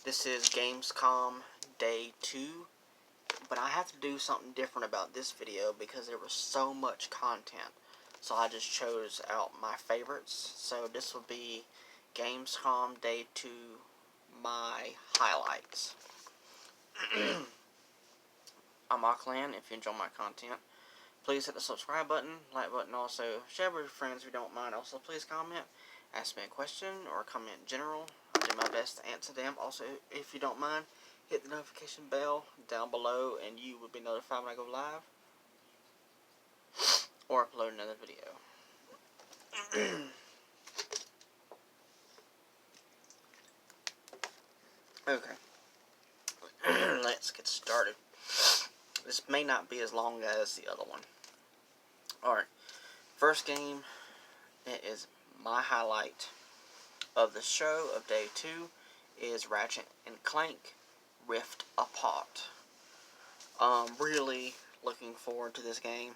This is Gamescom Day 2, but I have to do something different about this video because there was so much content. So I just chose out my favorites. So this will be Gamescom Day 2, my highlights. I'm Auckland. If you enjoy my content, please hit the subscribe button, like button, also share with your friends if you don't mind. Also, please comment, ask me a question, or comment in general. I'll do my best to answer them. Also, if you don't mind, hit the notification bell down below and you will be notified when I go live or upload another video. Okay. Let's get started. This may not be as long as the other one. Alright. First game, it is my highlight of the show of Day 2 is Wrc Wrc Rift Apart. Really looking forward to this game.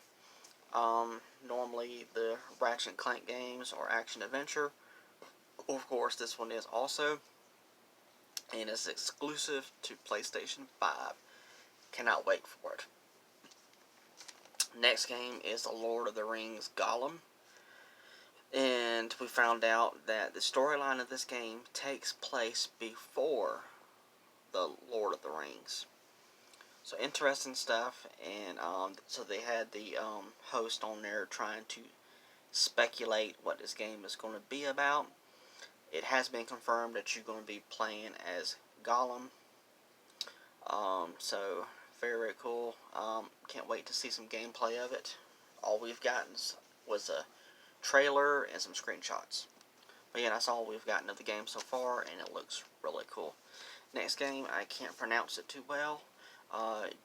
Normally the Wrc Wrc games are action adventure. Of course, this one is also, and it's exclusive to PlayStation 5. Cannot wait for it. Next game is the Lord of the Rings Gollum. And we found out that the storyline of this game takes place before the Lord of the Rings. So interesting stuff, and so they had the host on there trying to speculate what this game is going to be about. It has been confirmed that you're going to be playing as Gollum. So very, very cool. Can't wait to see some gameplay of it. All we've gotten was a trailer and some screenshots. But yeah, that's all we've gotten of the game so far, and it looks really cool. Next game, I can't pronounce it too well.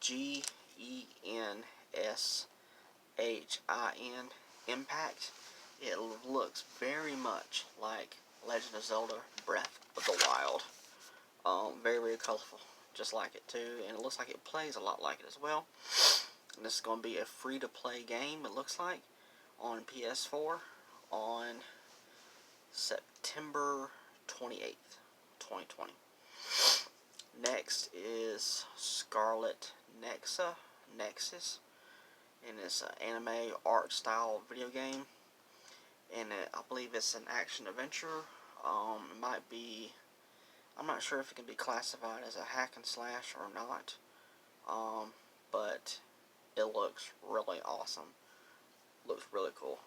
G-E-N-S-H-I-N, Impact. It looks very much like Legend of Zelda Breath of the Wild. Very, very colorful, just like it too, and it looks like it plays a lot like it as well. And this is going to be a free-to-play game, it looks like, on PS4 on September 28th, 2020. Next is Scarlet Nexus, and it's an anime art style video game, and I believe it's an action adventure. It might be, I'm not sure if it can be classified as a hack and slash or not, but it looks really awesome. Looks really cool.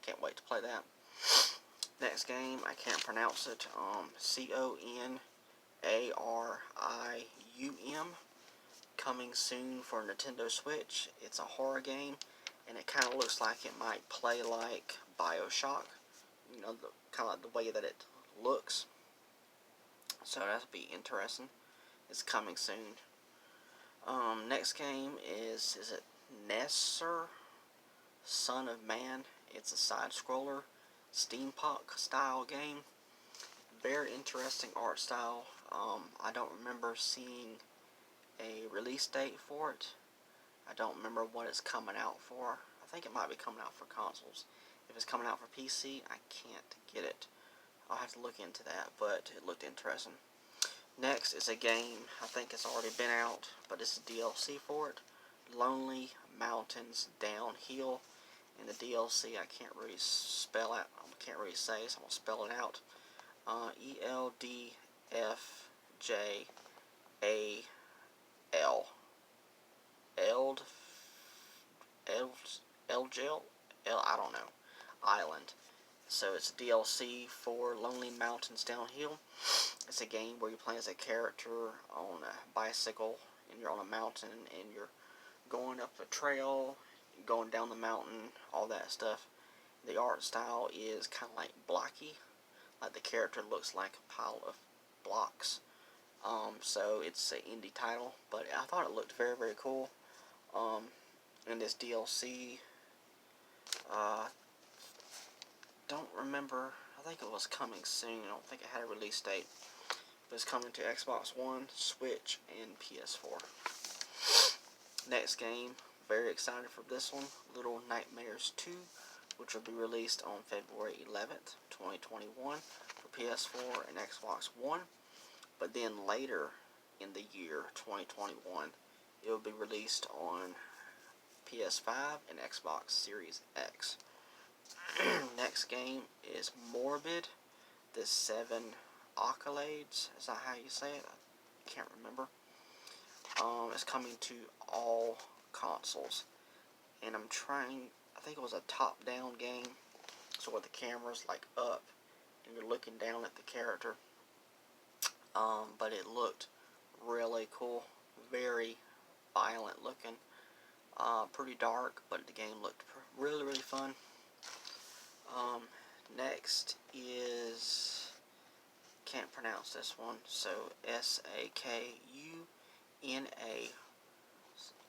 Can't wait to play that. Next game, I can't pronounce it. Conarium, coming soon for Nintendo Switch. It's a horror game, and it kind of looks like it might play like Bioshock. You know, kind of like the way that it looks. So that'll be interesting. It's coming soon. Next game is it Nesser Son of Man? It's a side-scroller, steampunk style game. Very interesting art style. I don't remember seeing a release date for it. I don't remember what it's coming out for. I think it might be coming out for consoles. If it's coming out for PC, I can't get it. I'll have to look into that, but it looked interesting. Next is a game, I think it's already been out, but it's a DLC for it. Lonely Mountains Downhill. And the DLC, I can't really spell it. I can't really say, so I'm going to spell it out. E-L-D-F-J-A-L. I don't know. Island. So it's a DLC for Lonely Mountains Downhill. It's a game where you play as a character on a bicycle, and you're on a mountain, and you're going up a trail, going down the mountain, all that stuff. The art style is kind of like blocky, like the character looks like a pile of blocks. So it's an indie title, but I thought it looked very, very cool. And this DLC, don't remember, I think it was coming soon. I don't think it had a release date, but it's coming to Xbox One, Switch, and PS4. Next game, very excited for this one, Little Nightmares 2, which will be released on February 11th, 2021 for PS4 and Xbox One. but then later in the year 2021, it will be released on PS5 and Xbox Series X. Next game is Morbid, the Seven Accolades. Is that how you say it? I can't remember. It's coming to all consoles. And I think it was a top-down game. So where the camera's like up and you're looking down at the character. But it looked really cool. Very violent looking. Pretty dark, but the game looked really, really fun. Next is, can't pronounce this one, so Sakuna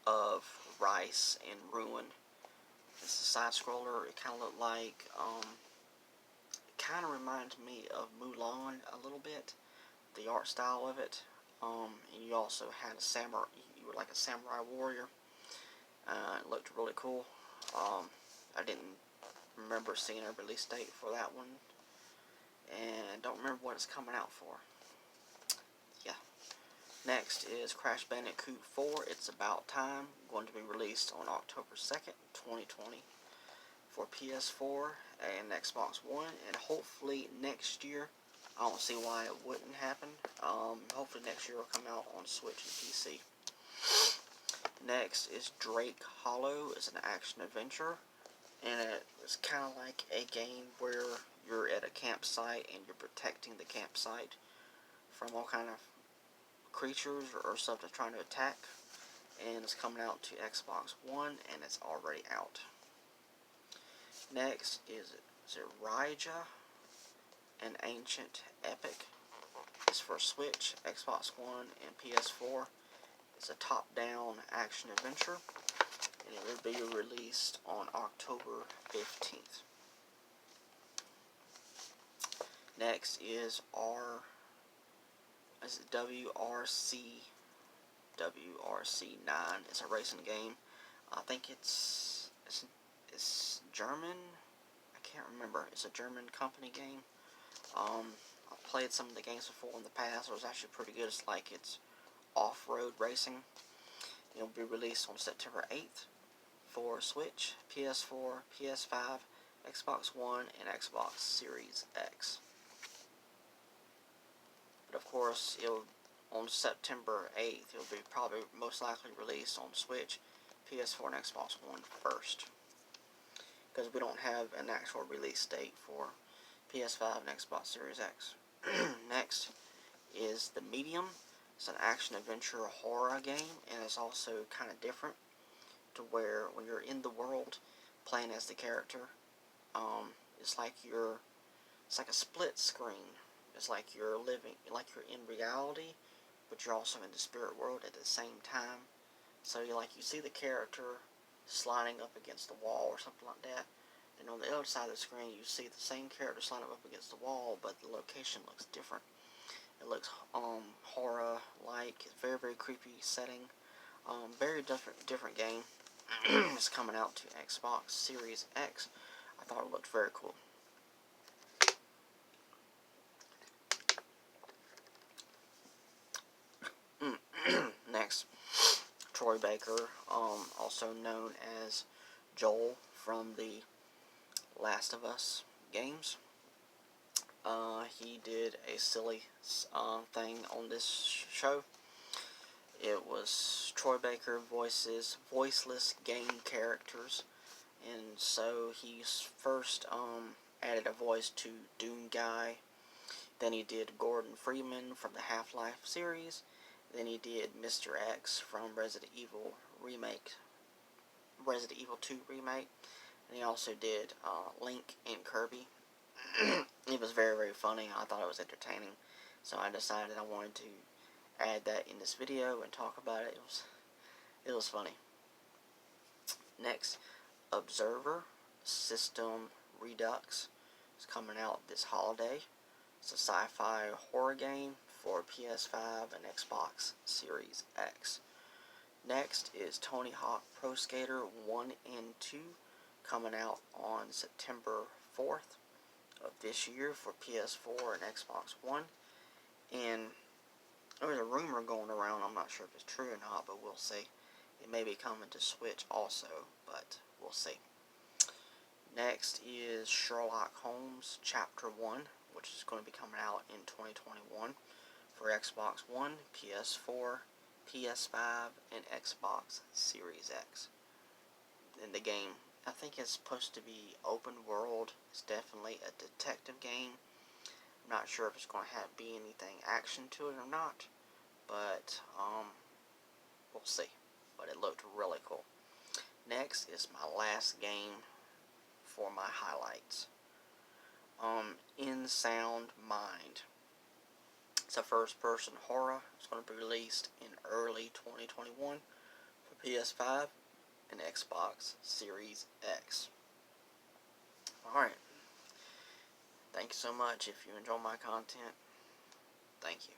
of Rice and Ruin. It's a side scroller. It kind of looked like, it kind of reminds me of Mulan a little bit, the art style of it. And you also had you were like a samurai warrior. It looked really cool. I didn't remember seeing a release date for that one, and don't remember what it's coming out for. Yeah. Next is Crash Bandicoot 4, It's About Time, going to be released on October 2nd, 2020 for PS4 and Xbox One, and hopefully next year. I don't see why it wouldn't happen. Hopefully next year will come out on Switch and PC. Next is Drake Hollow. It's an action-adventure, and it's kind of like a game where you're at a campsite and you're protecting the campsite from all kind of creatures or stuff that's trying to attack. And it's coming out to Xbox One, and it's already out. Next is Zeraija, an ancient epic. It's for Switch, Xbox One, and PS4. It's a top-down action-adventure, and it will be released on October 15th. Next is WRC 9. It's a racing game. I think it's German. I can't remember. It's a German company game. I've played some of the games before in the past. It was actually pretty good. It's off-road racing. It will be released on September 8th for Switch, PS4, PS5, Xbox One, and Xbox Series X. But of course, on September 8th, it will be probably most likely released on Switch, PS4, and Xbox One first, because we don't have an actual release date for PS5 and Xbox Series X. Next is The Medium. It's an action-adventure horror game, and it's also kind of different to where when you're in the world playing as the character, it's like a split screen. It's like you're in reality, but you're also in the spirit world at the same time. So you see the character sliding up against the wall or something like that, and on the other side of the screen you see the same character sliding up against the wall, but the location looks different. It looks horror-like, very, very creepy setting. Very different game. It's coming out to Xbox Series X. I thought it looked very cool. Next, Troy Baker, also known as Joel from the Last of Us games. He did a silly thing on this show. It was Troy Baker voices voiceless game characters, and so he first added a voice to Doom Guy. Then he did Gordon Freeman from the Half-Life series. Then he did Mr. X from Resident Evil 2 remake. And he also did Link and Kirby. It was very, very funny. I thought it was entertaining, so I decided I wanted to add that in this video and talk about it. It was funny. Next, Observer System Redux is coming out this holiday. It's a sci-fi horror game for PS5 and Xbox Series X. Next is Tony Hawk Pro Skater 1 and 2, coming out on September 4th of this year for PS4 and Xbox One. And There's a rumor going around, I'm not sure if it's true or not, but we'll see. It may be coming to Switch also, but we'll see. Next is Sherlock Holmes Chapter 1, which is going to be coming out in 2021 for Xbox One, PS4, PS5, and Xbox Series X. In the game, I think it's supposed to be open world. It's definitely a detective game. I'm not sure if it's going to be anything action to it or not, but we'll see. But it looked really cool. Next is my last game for my highlights. In Sound Mind. It's a first-person horror. It's going to be released in early 2021 for PS5 and Xbox Series X. Alright. Thank you so much. If you enjoy my content, thank you.